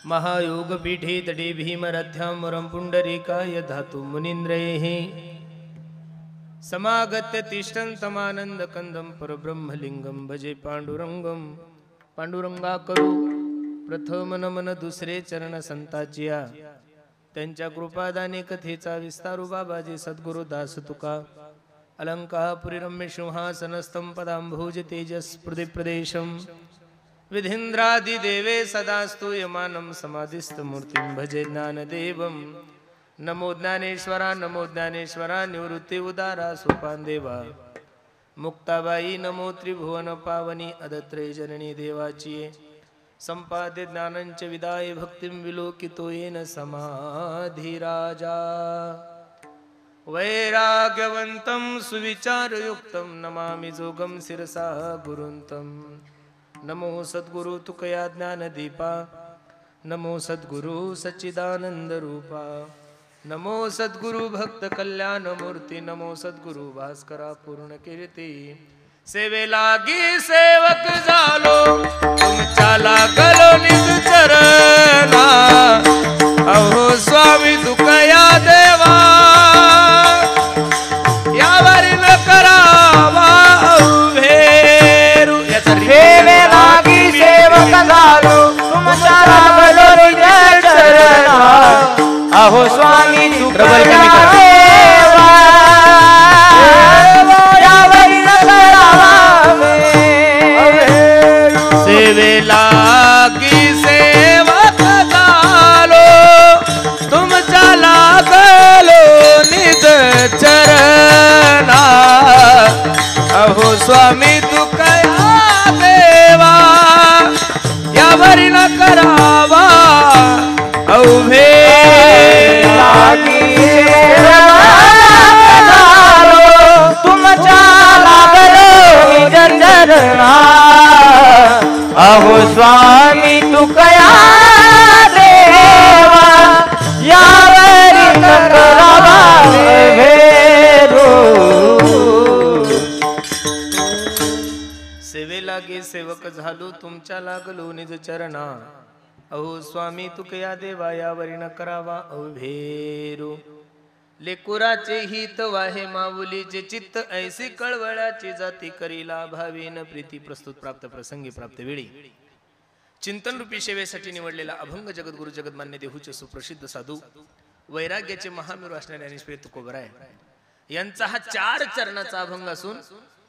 महायोगपीठे तटे भीमरथ्यां वरं पुण्डरीकाय धातु मुनीन्द्रैः समागत्य तिष्ठन्तमानन्दकन्दं परब्रह्मलिङ्गं भजे पांडुरंगं। पांडुरंगा करू प्रथम नमन दुसरे चरण संताचिया, त्यांच्या कृपादाने कथेचा विस्तारू बाबाजी सद्गुरु दास तुका। अलंकापुरी रम्य सिंहासनस्थं पदांभोज तेजस्पृथि प्रदेशं विधीन्द्रादिदेवे सदा स्तूयमानं समाधिस्थमूर्तिं भजे ज्ञानदेवं। नमो ज्ञानेश्वरा नमो ज्ञानेश्वरा निवृत्ति उदारा सोपान देवा। मुक्ताबाई नमो त्रिभुवन पावनी अदत्रे जननी देवाची। संपाद्य ज्ञानंच विदाय भक्तिं विलोकितो येन समाधिराजा। वैराग्यवन्तं सुविचारयुक्तं नमामि जोगं शिरसा गुरुन्तं। नमो सद्गुरु तुकया ज्ञानदीपा, नमो सद्गुरु सच्चिदानंद रूपा, नमो सद्गुरु भक्त कल्याण मूर्ती, नमो सद्गुरु भास्करा पूर्ण कीर्ती। सेवे लागी सेवक झालो तुमच्या लागलो निज चरणा, अहो स्वामी तुकया देवा यावरी न करावा उभेरू। सेवे लागी सेवक झालो तुमच्या लागलो निज चरणा, अहो स्वामी तुकया देवा यावरी न करावा उभेरू। सेवे लागी सेवक झालो तुमच्या लागलो निज चरणा, अहो स्वामी तुकया देवा यावरी न करावा उभे। लागी सेवक झालो तुमच्या लागलो निज चरणा, अहो स्वामी तुकया देवा यावरी न करावा उभेरू। सेवे लागे सेवक झालो तुमच्या लागलो निज चरणा, अहो स्वामी तुकया देवा यावरी न करावा अवभेरू। लेकुराचे हित वाहे माऊलीचे चित्त ऐसी कळवळाची जाती करीला भावीन प्रीती। प्रस्तुत प्राप्त प्रसंगी प्राप्त वेळी चिंतन रूपी सेवेसाठी निवडलेला अभंग जगद्गुरु जगन्मान्य देहूचे सुप्रसिद्ध साधू वैराग्याचे महामेरू असणारे ज्ञानेश्वर तुकोबराय यांचा हा 4 चरणाचा अभंग असून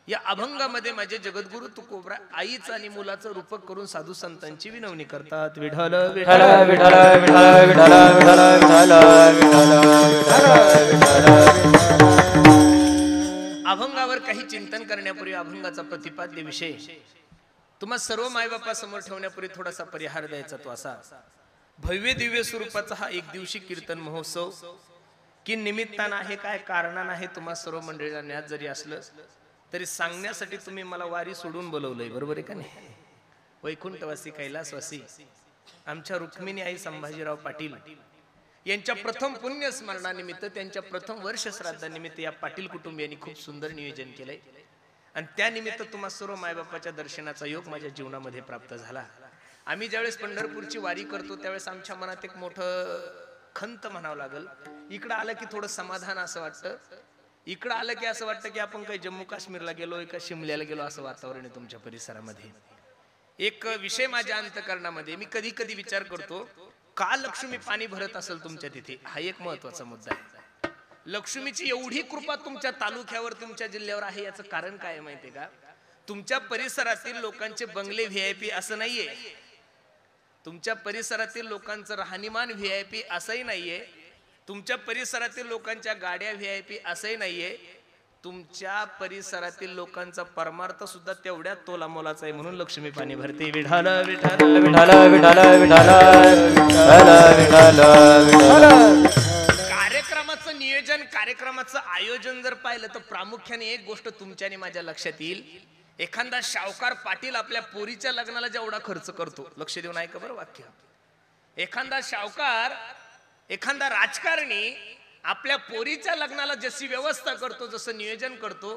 या अभंगामध्ये माझे जगद्गुरु तुकोबरा आईचा आणि मुलाचं रूपक करून साधू संतांची विनवणी करतात। विठ्ठल विठ्ठल विठ्ठल विठ्ठल विठ्ठल विठ्ठल विठ्ठल। अभंगावर काही चिंतन करण्यापूर्वी अभंगाचा प्रतिपाद्य विषय तुम्हा सर्व मायबापा समोर ठेवण्यापूर्वी थोडासा परिहार द्यायचा तो असा। भव्य दिव्य स्वरूपाचा हा एक दिवशी कीर्तन महोत्सव की निमित्तानं आहे काय कारणानं आहे तुम्हा सर्व मंडळीला ज्ञात जरी असलं तरी सांगण्यासाठी तुम्ही मला वारी सोडून बोलवलंय, बरोबर आहे का नाही? वैकुंठवासी कैलासवासी आमच्या रुक्मिणी आई संभाजीराव पाटील यांच्या प्रथम पुण्य स्मरणानिमित्त त्यांच्या प्रथम वर्ष श्राद्धानिमित्त या पाटील कुटुंबियांनी खूप सुंदर नियोजन केलंय आणि त्यानिमित्त तुम्हा सर्व मायबापाच्या दर्शनाचा योग माझ्या जीवनामध्ये प्राप्त झाला। आम्ही ज्यावेळेस पंढरपूरची वारी करतो त्यावेळेस आमच्या मनात एक मोठं खंत म्हणावं लागल। इकडं आलं की थोडं समाधान असं वाटतं, इकडं आलं की असं वाटतं की आपण काही जम्मू काश्मीरला गेलोय का शिमल्याला गेलो असं वातावरण आहे तुमच्या परिसरामध्ये। एक विषय माझ्या अंतकरणामध्ये मी कधी कधी विचार करतो, का लक्ष्मी पाणी भरत असेल तुमच्या तिथे? हा एक महत्वाचा मुद्दा आहे। लक्ष्मीची एवढी कृपा तुमच्या तालुक्यावर तुमच्या जिल्ह्यावर आहे याचं कारण काय माहितीये का? तुमच्या परिसरातील लोकांचे बंगले व्हीआयपी असं नाहीये, तुमच्या परिसरातील लोकांचं राहणीमान व्हीआयपी असंही नाहीये, तुमच्या परिसरातील लोकांच्या गाड्या व्हीआयपी असंही नाहीये, तुमच्या परिसरातील लोकांचा परमार्थ सुद्धा तेवढ्या तोला मोलाचा आहे म्हणून लक्ष्मी पाणी भरते। विठ्ठल विठ्ठल विठ्ठल विठ्ठल विठ्ठल विठ्ठल। कार्यक्रमाचं नियोजन कार्यक्रमाचं आयोजन जर पाहिलं तर प्रामुख्याने एक गोष्ट तुमच्या आणि माझ्या लक्षात येईल। एखादा शावकार पाटील आपल्या पोरीच्या लग्नाला जेवढा खर्च करतो, लक्ष देऊन ऐका बरं वाक्य, एखादा शावकार एखादा राजकारणी आपल्या पोरीच्या लग्नाला जशी व्यवस्था करतो जसं नियोजन करतो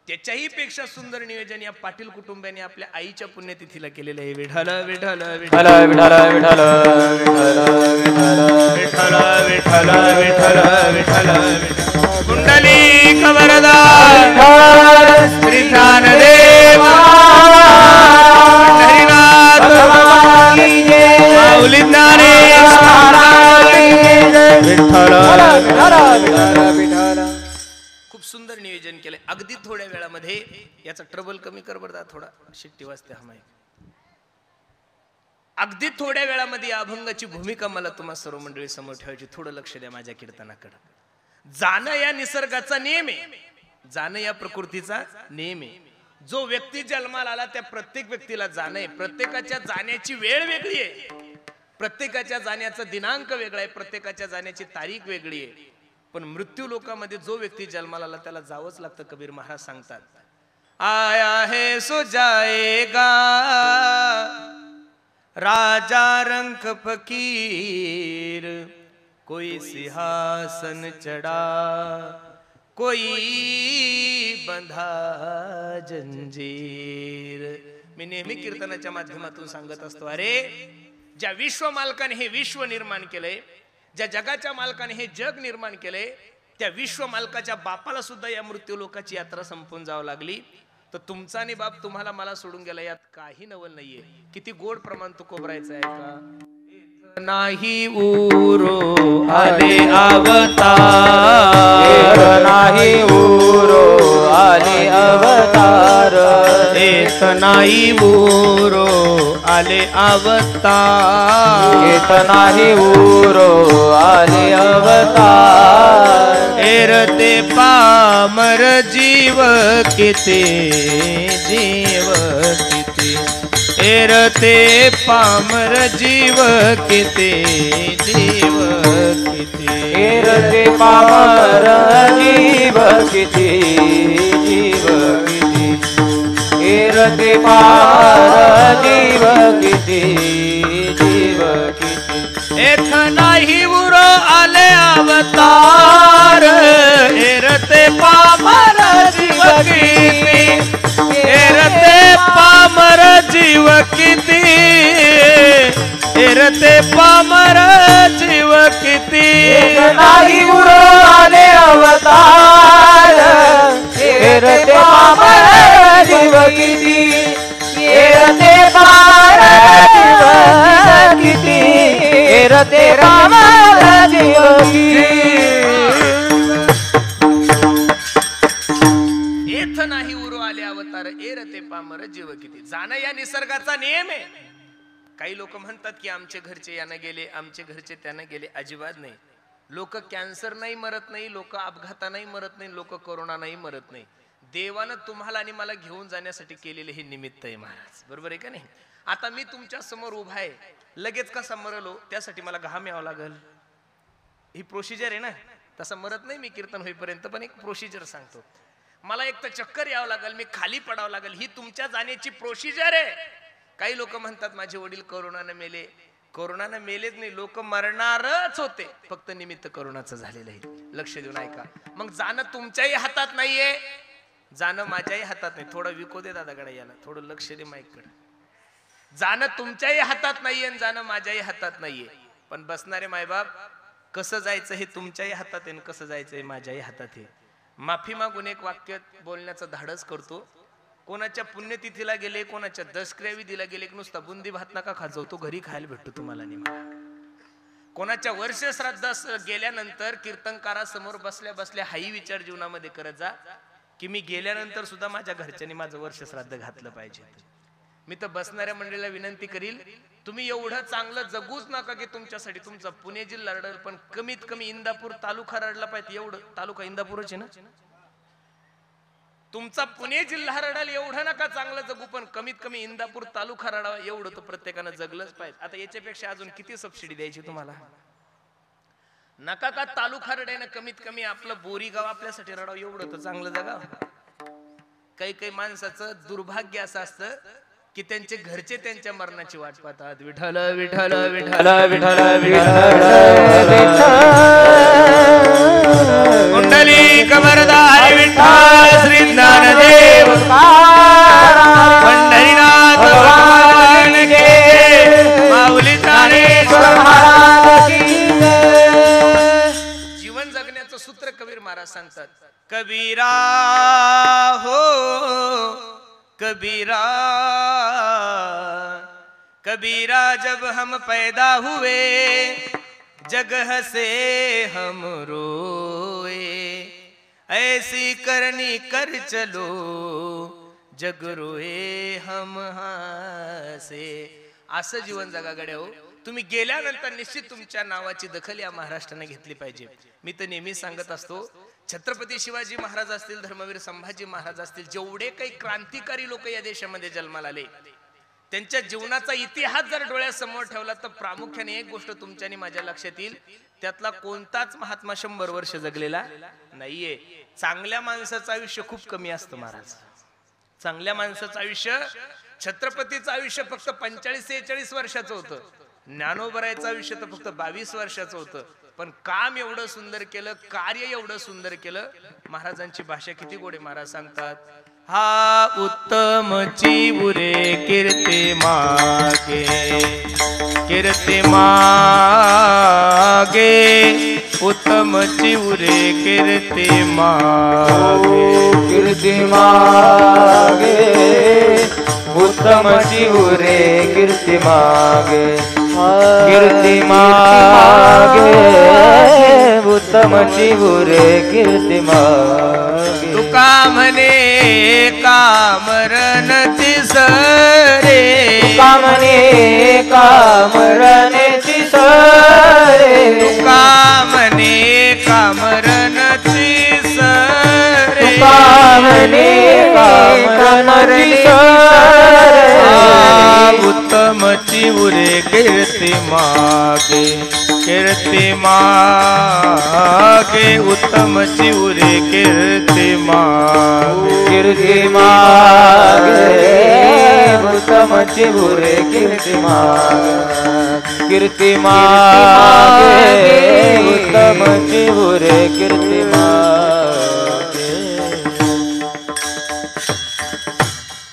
त्याच्याही पेक्षा सुंदर नियोजन या पाटील कुटुंबाने आपल्या आईच्या पुण्यतिथीला केलेलं आहे। विठ्ठल विठ्ठल विठ्ठल विठ्ठल विठ्ठल विठान देवा हरिनाथ माऊली ज्ञानेश्वर खूप सुंदर नियोजन केलंय. अगदी थोड्या वेळामध्ये याचा ट्रबल कमी कर बरं थोडा, शिट्टी वाजते हा माईक. अगदी थोड्या वेळामध्ये या अभंगाची भूमिका मला तुम्हा सर्व मंडळी समोर ठेवायची. थोडं लक्ष द्या माझ्या कीर्तनाकडे. जाणं या निसर्गाचा नियम आहे, जाणं या प्रकृतीचा नियम आहे. जो व्यक्ती जन्माला आला त्या प्रत्येक व्यक्तीला जाणं आहे. प्रत्येकाच्या जाण्याची वेळ वेगळी आहे, प्रत्येकाच्या जाण्याचा दिनांक वेगळा आहे, प्रत्येकाच्या जाण्याची तारीख वेगळी आहे. पण मृत्यू लोकामध्ये जो व्यक्ती जन्माला आला त्याला जावंच लागतं. कबीर महाराज सांगतात, आया है सो जाएगा राजा रंक फकीर, कोई सिंहासन चढ़ा कोई बंधा जंजीर. मी नेहमी कीर्तनाच्या माध्यमातून सांगत असतो, अरे ज्या विश्व मालकाने हे विश्व निर्माण केलंय, ज्या जगाच्या मालकाने हे जग निर्माण केलंय, त्या विश्व मालकाच्या बापाला सुद्धा या मृत्यू लोकाची यात्रा संपून जावं लागली. तर तुमचा आणि बाप तुम्हाला मला सोडून गेला यात काही नवल नाहीये. किती गोड प्रमाण तू कोबरायचं आहे का. नाही उरो आले अवतार, नाही उरो आले अवतार, येत नाही उरो आले अवतार, येत नाही उरो आले अवतार. एरते पामर जीव किती, जीव किती, एरते पामर जीव किती, जीव किती, एरते पामर जीव किती, जीव किती, एरते पामर जीव किती, जीव किती. एथ नाही उरो आले अवतार, एरते पामर जीव किती, एरते पामर जीव किती, एरते पामर जीव किती. नाही उरो आले अवतार, एरते पामर जीव किती, एरते पामर जीव किती, एरते पामर जीव किती. येथ नाही उरो आले अवतार, एरते पामर जीव किती. जाणं या निसर्गाचा नियम आहे. काही लोक म्हणतात की आमचे घरचे यानं गेले, आमचे घरचे त्यानं गेले. अजिबात नाही. लोक कॅन्सर नाही मरत नाही, लोक अपघाताने मरत नाही, लोक कोरोना नाही मरत नाही. देवानं तुम्हाला आणि मला घेऊन जाण्यासाठी केलेले हे निमित्त आहे महाराज. बरोबर आहे का नाही. आता मी तुमच्या समोर उभा आहे, लगेच कसा मरलो त्यासाठी मला घाम यावं लागल. ही प्रोसिजर आहे ना. तसं मरत नाही मी कीर्तन होईपर्यंत, पण एक प्रोसिजर सांगतो. मला एक तर चक्कर यावं लागल, मी खाली पडावं लागल, ही तुमच्या जाण्याची प्रोसिजर आहे. काही लोक म्हणतात माझे वडील कोरोनाने मेले. कोरोनाने मेलेच नाही, लोक मरणारच होते, फक्त निमित्त कोरोनाचं झालेलं आहे. लक्ष देऊन ऐका. मग जाणं तुमच्याही हातात नाहीये, जाणं माझ्याही हातात नाही. थोडं विको दे दादाकडे, याला थोडं लक्ष दे माईककडे. जाणं तुमच्याही हातात नाहीये, जाणं माझ्याही हातात नाहीये. पण बसणारे मायबाप, कसं जायचं हे तुमच्याही हातात आहे, कसं जायचं हे माझ्याही हातात आहे. माफी मागून एक वाक्य बोलण्याचं धाडस करतो. कोणाच्या पुण्यतिथीला गेले, कोणाच्या दशक्रियाविधीला गेले, नुसता बुंदी भात नका खात जाऊ, तो घरी खायला भेटतो तुम्हाला नाही मला. कोणाच्या वर्ष श्राद्ध गेल्यानंतर कीर्तनकारासमोर बसल्या बसल्या हाही विचार जीवनामध्ये करत जा की मी गेल्यानंतर सुद्धा माझ्या घरच्यांनी माझं वर्ष श्राद्ध घातलं पाहिजे. मी तर बसणाऱ्या मंडळीला विनंती करील, तुम्ही एवढं चांगलं जगूच नका की तुमच्यासाठी तुमचा पुणे जिल्हा रडल, पण कमीत कमी इंदापूर तालुका रडला पाहिजे. एवढं तालुका इंदापूरच आहे ना. तुमचा पुणे जिल्हा रडाल एवढं नका चांगलं जगू, पण कमीत कमी इंदापूर तालुका रडावा एवढं तर प्रत्येकानं जगलंच पाहिजे. आता याच्यापेक्षा अजून किती सबसिडी द्यायची तुम्हाला. नका का तालुका रडायनं, कमीत कमी आपलं बोरीगाव आपल्यासाठी रडावं एवढं तर चांगलं जगावं. काही काही माणसाचं दुर्भाग्य असं असतं की त्यांचे घरचे त्यांच्या मरणाची वाट पाहतात. विठ्ठल विठ्ठल विठ्ठल विठ्ठल विठ्ठल कुंडली कमरदारी विठ्ठल श्री ज्ञानदेव पंढरीनाथ भगवान के माऊली ज्ञानेश्वर महाराज की जय. जीवन जगण्याचं सूत्र कबीर महाराज सांगतात, कबीरा हो कबीरा, कबीरा जब हम पैदा हुए जग हसे हम रोए, ऐसी करनी कर चलो जग रोए हम हसे. असं जीवन जगा गड्या हो. तुम्ही गेल्यानंतर निश्चित तुमच्या नावाची दखल या महाराष्ट्राने घेतली पाहिजे. मी तर नेहमी सांगत असतो, छत्रपती शिवाजी महाराज असतील, धर्मवीर संभाजी महाराज असतील, जेवढे काही क्रांतिकारी लोक या देशामध्ये जन्माला आले, त्यांच्या जीवनाचा इतिहास जर डोळ्यासमोर ठेवला तर प्रामुख्याने एक गोष्ट तुमच्या आणि माझ्या लक्षात येईल, त्यातला कोणताच महात्मा 100 वर्ष जगलेला नाहीये. चांगल्या माणसाचं आयुष्य खूप कमी असतं महाराज. चांगल्या माणसाचं आयुष्य, छत्रपतीचं आयुष्य फक्त 45-46 वर्षाचं होतं. ज्ञानोबरायचं आयुष्य तर फक्त 22 वर्षाचं होतं. पण काम एवढं सुंदर केलं, कार्य एवढं सुंदर केलं. महाराजांची भाषा किती गोड आहे. महाराज सांगतात, हा उत्तमची उरे कीर्ती मागे, कीर्ती मागे, उत्तमची उरे कीर्ती मागे, कीर्ती मागे, उत्तमची उरे कीर्ती मागे, कीर्ती मागे, उत्तमची उरे कीर्ती मागे. तुका म्हणे कामरणची सरे, कामने कामरणची सरे, तुका म्हणे कामरणची सरे, कामने कामरणची सरे. उत्तमची उरे कीर्ती मागे, कीर्ती मागे, उत्तमची उरे कीर्ती मागे, कीर्ती मागे, उत्तमची उरे कीर्ती मागे, कीर्ती मागे, उत्तमची उरे कीर्ती मागे.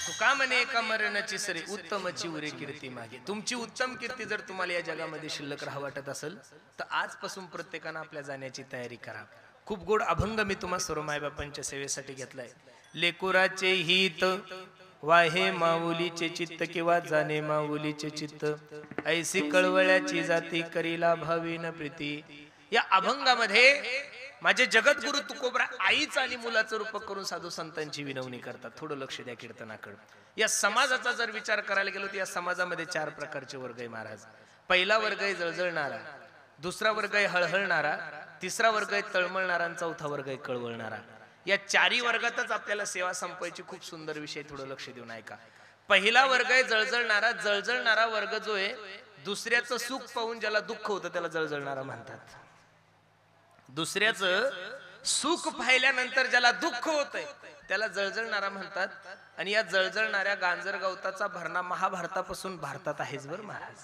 तुका म्हणे कामरणची सरे, उत्तमची उरे कीर्ती मागे. तुमची उत्तम कीर्ती जर तुम्हाला या जगामध्ये शिल्लक राहा वाटत असेल तर आजपासून प्रत्येकानं आपल्या जाण्याची तयारी करा. खूप गोड अभंग मी तुम्हा सर्व मायबापांच्या सेवेसाठी घेतलाय. लेकुराचे हित वाहे माऊलीचे चित्त, किंवा जाणे माऊलीचे चित्त, ऐसी कळवळ्याची जाती करीला भावीन प्रीती. या अभंगामध्ये माझे जगद्गुरु तुकोबरा आईचं आणि मुलाचं रूप करून साधू संतांची विनवणी करतात. थोडं लक्ष द्या कीर्तनाकडे. या समाजाचा जर विचार करायला गेलो तर या समाजामध्ये 4 प्रकारचे वर्ग आहे महाराज. पहिला वर्ग आहे जळजळणारा, दुसरा वर्ग आहे हळहळणारा, तिसरा वर्ग आहे तळमळणारा आणि चौथा वर्ग आहे कळवळणारा. या 4ही वर्गातच आपल्याला सेवा संपवायची. खूप सुंदर विषय, थोडं लक्ष देऊन ऐका. पहिला वर्ग आहे जळजळणारा. जळजळणारा वर्ग जो आहे, दुसऱ्याचं सुख पाहून ज्याला दुःख होतं त्याला जळजळणारा म्हणतात. दुसऱ्याचं सुख पाहिल्यानंतर ज्याला दुःख होतंय त्याला जळजळणारा म्हणतात. आणि या जळजळणाऱ्या गांजर गवताचा भरणा महाभारतापासून भारतात आहेच बरं महाराज.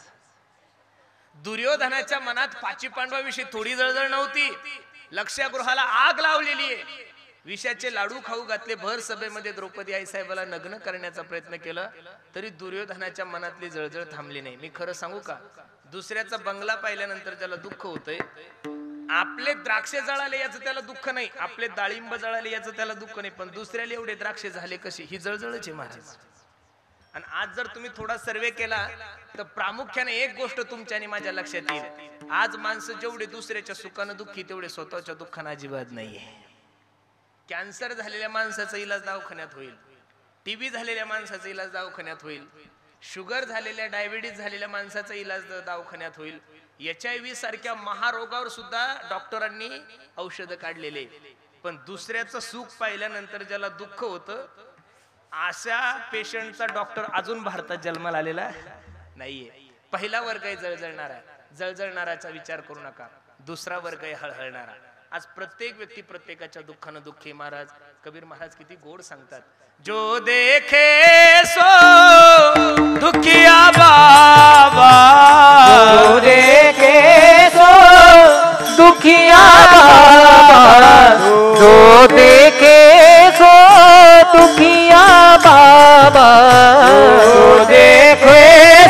दुर्योधनाच्या मनात पाची पांडवाविषयी थोडी जळजळ नव्हती. लक्षागृहाला आग लावलेली आहे. विषाचे लाडू खाऊ घातले. भर सभेमध्ये द्रौपदी आईसाहेबाला नग्न करण्याचा प्रयत्न केला तरी दुर्योधनाच्या मनातली जळजळ थांबली नाही. मी खरं सांगू का, दुसऱ्याचा बंगला पाहिल्यानंतर ज्याला दुःख होतंय, आपले द्राक्ष जळाले याचं त्याला दुःख नाही, आपले डाळिंब जळाले याचं त्याला दुःख नाही, पण दुसऱ्याला एवढे द्राक्ष झाले कशी, ही जळजळच आहे महाराज. आणि आज जर तुम्ही थोडा सर्वे केला तर प्रामुख्याने एक गोष्ट तुमच्या आणि माझ्या लक्षात येईल. आज माणसं जेवढे दुसऱ्याच्या सुखानं दुःखी तेवढे स्वतःच्या दुःखानं अजिबात नाहीये. कॅन्सर झालेल्या माणसाचा इलाज दवाखान्यात होईल, टीबी झालेल्या माणसाचा इलाज दवाखान्यात होईल, शुगर झालेल्या डायबिटीज झालेल्या माणसाचा इलाज दवाखान्यात होईल, HIV सारख्या महारोगावर सुद्धा डॉक्टरांनी औषध काढलेले. पण दुसऱ्याचं सुख पाहिल्यानंतर ज्याला दुःख होतं अशा पेशंटचा डॉक्टर अजून भारतात जन्माला आलेला नाहीये. पहिला वर्ग आहे जळजळणारा. जळजळणाराचा विचार करू नका. दुसरा वर्ग आहे हळहळणारा. आज प्रत्येक व्यक्ती प्रत्येकाच्या दुःखानं दुःखी. महाराज कबीर महाराज किती गोड सांगतात, जो देखे सो दुखिया बाबा, जो देखे सो दुखिया बाबा, जो देखे सो दुखिया बाबा, जो देखे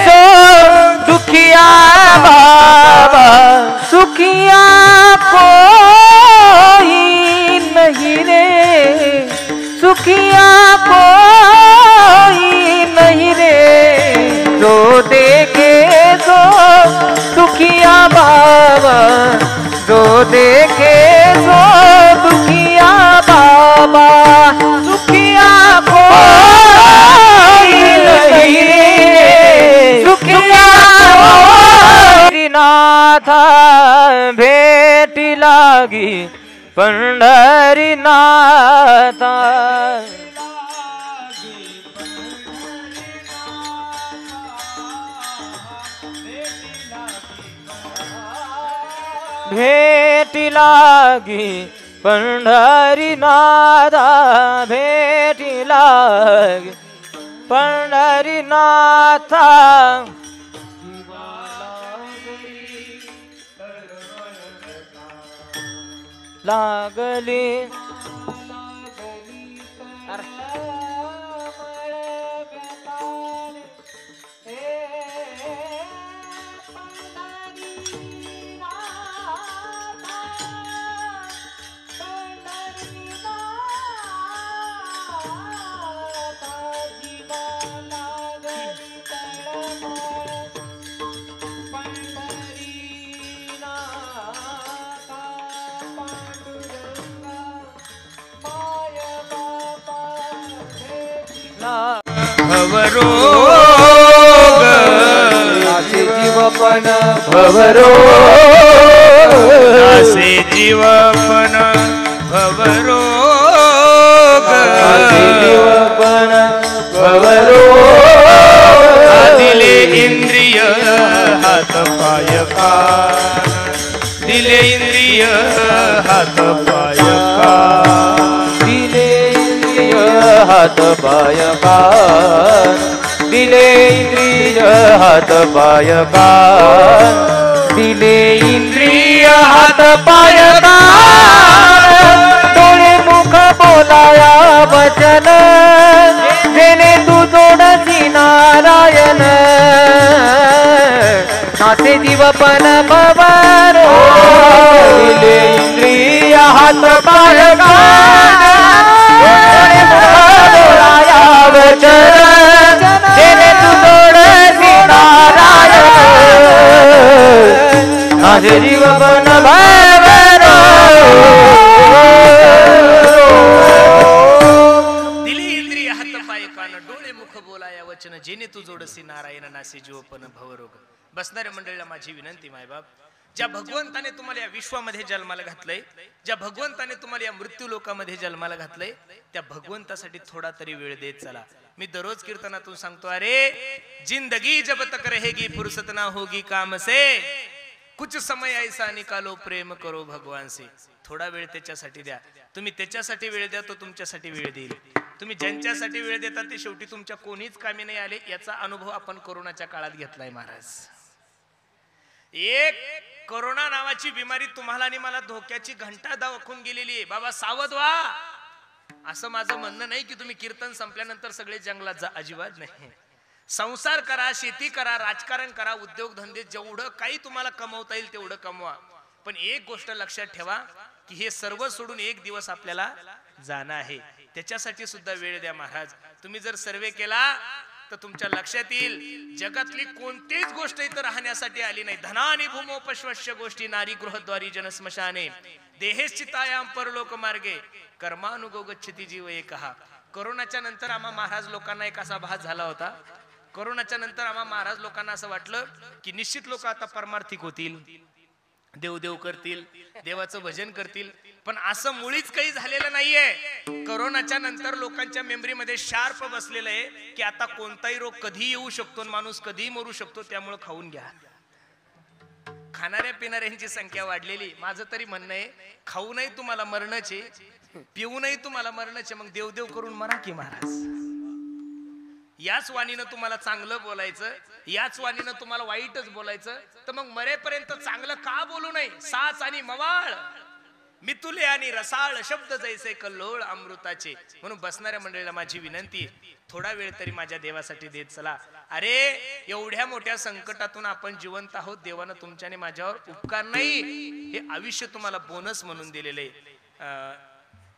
सो दुखिया बाबा, सुखिया कोई नाथा भेटी लागी पंढरीनाथा भेटी लागी पंढरीनाथा भेटी लागी पंढरीनाथा लागली भवरोग नासे जीवपण भवरोग नासे जीवपण भवरोग नासे जीवपण भवरोग दिले इंद्रिय हात पाय कान दिले इंद्रिय हात पाय कान दिले इंद्रिय हात पाय कान दिले इंद्रिय हात पाय कान दिले इंद्रिय हात पाय कान डोळे मुख बोलाया वचन जेणे तू जोडसी नारायण नासे जीवपण भवरो दिले इंद्रिय हात पाय कान डोळे मुख बोलाया वचन जेणे तू जोडसी नारायण नासे जीवपण भवरो वचन जेणे तू जोडसी नारायण नासे जीवपण भवरोग. बसणाऱ्या मंडळीला माझी विनंती मायबाप, ज्या भगवंताने तुम्हाला या विश्वामध्ये जन्माला घातलंय, ज्या भगवंताने तुम्हाला या मृत्यू लोकामध्ये जन्माला घातलंय, त्या भगवंतासाठी थोडा तरी वेळ देत चला. मी दररोज कीर्तनातून सांगतो, अरे जिंदगी जब तक रहेगी फुर्सत ना होगी काम से, कुछ समय ऐसा निकालो प्रेम करो भगवान से. थोडा वेळ त्याच्यासाठी द्या. तुम्ही त्याच्यासाठी वेळ द्या, तो तुमच्यासाठी वेळ देईल. तुम्ही ज्यांच्यासाठी वेळ देता ते शेवटी तुमच्या कोणीच कामी नाही आले. याचा अनुभव आपण कोरोनाच्या काळात घेतलाय महाराज. एक कोरोना नावाची बिमारी तुम्हाला आणि मला धोक्याची घंटा दाखवून गेलेली आहे. बाबा सावध व्हा. असं माझं म्हणणं नाही की तुम्ही कीर्तन संपल्यानंतर सगळे जंगलात जा, अजिबात नाही. संसार करा, शेती करा, राजकारण करा, उद्योगधंदे, जेवढं काही तुम्हाला कमवता येईल तेवढं कमवा. पण एक गोष्ट लक्षात ठेवा की हे सर्व सोडून एक दिवस आपल्याला जाणं आहे. त्याच्यासाठी सुद्धा वेळ द्या महाराज. तुम्ही जर सर्वे केला तर तुमच्या लक्षात येईल जगातली कोणतीच गोष्ट इथं राहण्यासाठी आली नाही. धनानी भूमोपश्वस्य गोष्टी नारी गृहद्वारी जनस्मशाने देहेश्चितायाम परलोक मार्गे कर्मानुगो गच्छति जीव एकहा. कोरोनाच्या नंतर आम्हा महाराज लोकांना एक असा भास झाला होता. कोरोनाच्या नंतर आम्हा महाराज लोकांना असं वाटलं की निश्चित लोक आता परमार्थिक होतील, देवदेव करतील, देवाचं भजन करतील. पण असं मुळीच काही झालेलं नाहीये. कोरोनाच्या नंतर लोकांच्या मेमरीमध्ये शार्प बसलेलं आहे की आता कोणताही रोग कधी येऊ शकतो, माणूस कधी मरू शकतो, त्यामुळे खाऊन घ्या. खाणाऱ्या पिणाऱ्यांची संख्या वाढलेली. माझं तरी म्हणणं आहे, खाऊनही तुम्हाला मरणचे, पिऊनही तुम्हाला मरणचे, मग देवदेव करून मरा की महाराज. याच वाणीनं तुम्हाला चांगलं बोलायचं, याच वाणीनं तुम्हाला वाईटच बोलायचं, तर मग मरेपर्यंत चांगलं का बोलू नये. साच आणि मवाळ, मितुले आणि रसाळ शब्द जैसे कल्लोळ अमृताचे. म्हणून बसणाऱ्या मंडळीला माझी विनंती, थोडा वेळ तरी माझ्या देवासाठी देत चला. अरे एवढ्या मोठ्या संकटातून आपण जिवंत आहोत. देवानं तुमच्याने माझ्यावर उपकार नाही, हे आयुष्य तुम्हाला बोनस म्हणून दिलेले.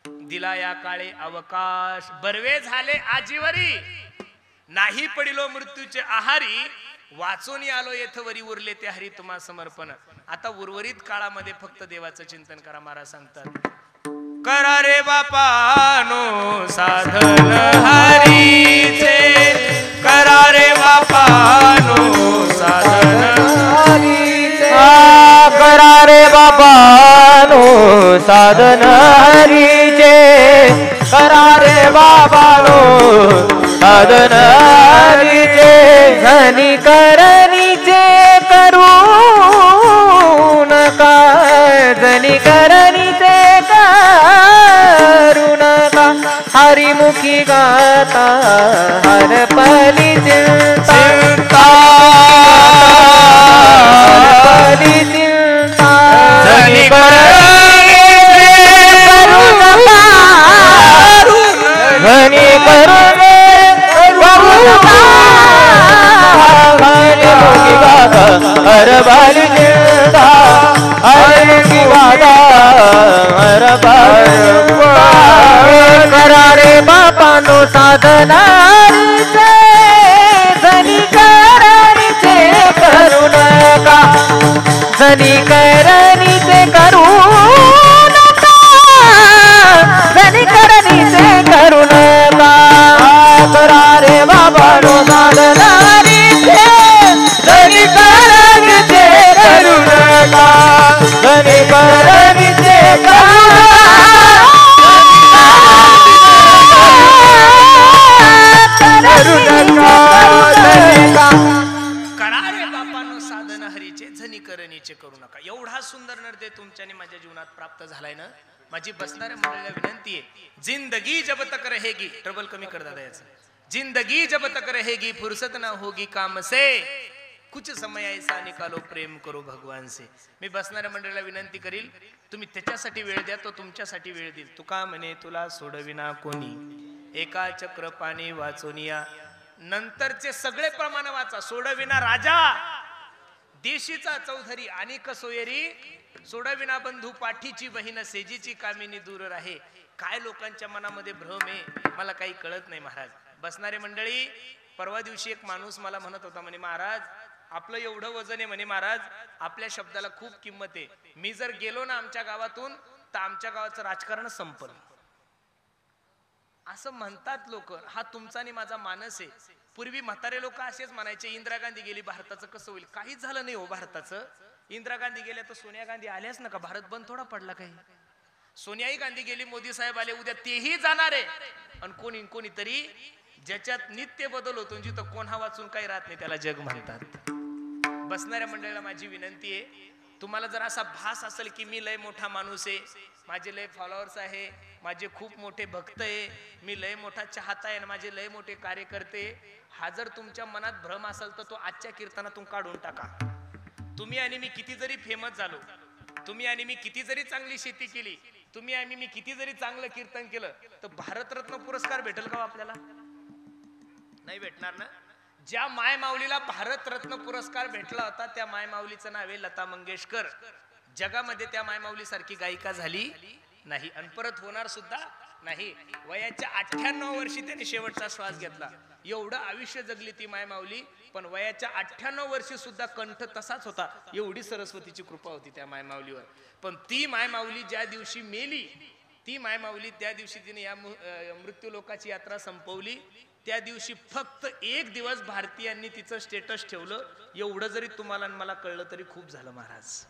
दिला या काळे अवकाश, बर्वे झाले आजीवरी, नाही पडिलो मृत्यूचे आहारी, वाचून आलो येथवरी उरले ते हरी तुम्हा समर्पण. आता उर्वरित काळामध्ये फक्त देवाचं चिंतन करा. महाराज सांगतात, करा रे बापानो साधन हरीचे, करा रे बापानो साधन हरीचे. बाबानो साधन हरीचे करा रे बाबानो साधन हरीचे धनी करणीचे करू नका धनी करणीचे करू नका हरिमुखी गाता हर पली चिंता धनी धनी करुणे हरिमुखी गाता हर पली चिंता हरिमुखी गाता हर पली करा रे बापानो साधनारीचे धनी करणीचे करू नका धनी करणीचे करू नका धनी करणीचे करू नका करा रे बापानो साधनारीचे धनी करणीचे करू नका धनी करणीचे करू करू नका. एवढा सुंदर नृत्य तुमच्याने माझ्या जीवनात प्राप्त झालाय ना. माझी बसणाऱ्या मंडळीला विनंती आहे, जिंदगी जब तक रहेगी, ट्रबल कमी कर दादा याचं, जिंदगी जब तक रहेगी फुर्सत ना होगी काम से, कुछ समय ऐसा निकालो प्रेम करो भगवान से. मी बसणाऱ्या मंडळीला विनंती करील, तुम्ही त्याच्यासाठी वेळ द्या, तो तुमच्यासाठी वेळ देईल. तुका म्हणे तुला सोडविना कोणी, एका चक्र पाणी वाचोनिया, नंतरचे सगळे प्रमाण वाचा. सोडविना राजा, देशीचा चौधरी आणि कसोयरी, सोडविना बंधू पाठीची बहीण, सेजीची कामिनी दूर राहे. काय लोकांच्या मनामध्ये भ्रम आहे, मला काही कळत नाही महाराज. बसणारे मंडळी, परवा दिवशी एक माणूस मला म्हणत होता, म्हणे महाराज आपलं एवढं वजन आहे, म्हणे महाराज आपल्या शब्दाला खूप किंमत आहे, मी जर गेलो ना आमच्या गावातून तर आमच्या गावाचं राजकारण संपल, असं म्हणतात लोक. हा तुमचा आणि माझा मानस आहे. पूर्वी म्हातारे लोक असेच म्हणायचे, इंदिरा गांधी गेली भारताचं कसं होईल. काहीच झालं नाही हो भारताचं. इंदिरा गांधी गेल्या तर सोनिया गांधी आल्याच नका, भारत बंद थोडा पडला काही. सोनियाही गांधी गेली, मोदी साहेब आले, उद्या तेही जाणार आहे. आणि कोणीतरी ज्याच्यात नित्य बदल होतो, जिथं कोण हा वाचून काही राहत नाही त्याला जग म्हणतात. बसणाऱ्या मंडळीला माझी विनंती आहे, तुम्हाला जर असा भास असेल की मी लय मोठा माणूस आहे, माझे लय फॉलोअर्स आहे, माझे खूप मोठे भक्त आहे, मी लय मोठा चाहता आहे, माझे लय मोठे कार्यकर्ते, हा जर तुमच्या मनात भ्रम असेल तर तो आजच्या कीर्तनातून काढून टाका. तुम्ही आणि मी किती जरी फेमस झालो, तुम्ही आणि मी किती जरी चांगली शेती केली, तुम्ही आणि मी किती जरी चांगलं कीर्तन केलं, तर भारतरत्न पुरस्कार भेटेल का आपल्याला? नाही भेटणार ना. ज्या माय माऊलीला भारतरत्न पुरस्कार भेटला होता त्या माय माऊलीचं नाव आहे लता मंगेशकर. जगामध्ये त्या माय माऊली सारखी गायिका झाली नाही आणि परत होणार सुद्धा नाही. वयाच्या 98 वर्षी त्यांनी शेवटचा श्वास घेतला. एवढं आयुष्य जगली ती माय माऊली, पण वयाच्या 98 वर्षी सुद्धा कंठ तसाच होता. एवढी सरस्वतीची कृपा होती त्या माय माऊलीवर. पण ती माय माऊली ज्या दिवशी मेली, ती माय माऊली त्या दिवशी तिने या मृत्यू लोकाची यात्रा संपवली. त्या दिवशी फक्त एक दिवस भारतीयांनी तिचं स्टेटस ठेवलं. एवढं जरी तुम्हाला मला कळलं तरी खूप झालं महाराज.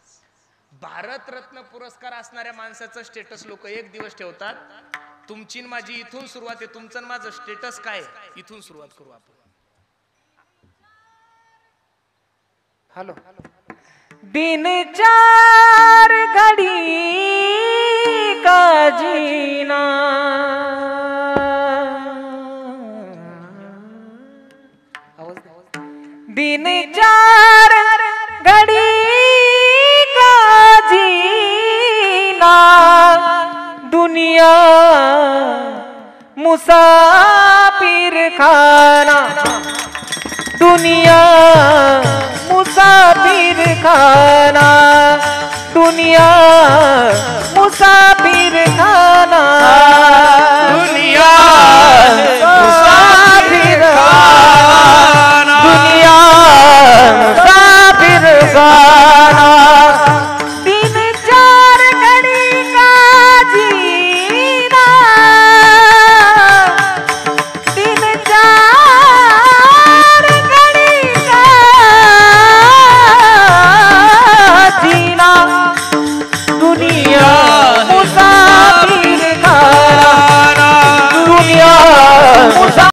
भारतरत्न पुरस्कार असणाऱ्या माणसाचं स्टेटस लोक एक दिवस ठेवतात. तुमची माझी इथून सुरुवात आहे. तुमचं माझं स्टेटस काय, इथून सुरुवात करू आपण. हॅलो. दिन चार घडी का जीना, दिन चार घड़ी का जीना, दुनिया मुसाफिर खाना, दुनिया मुसाफिर खाना,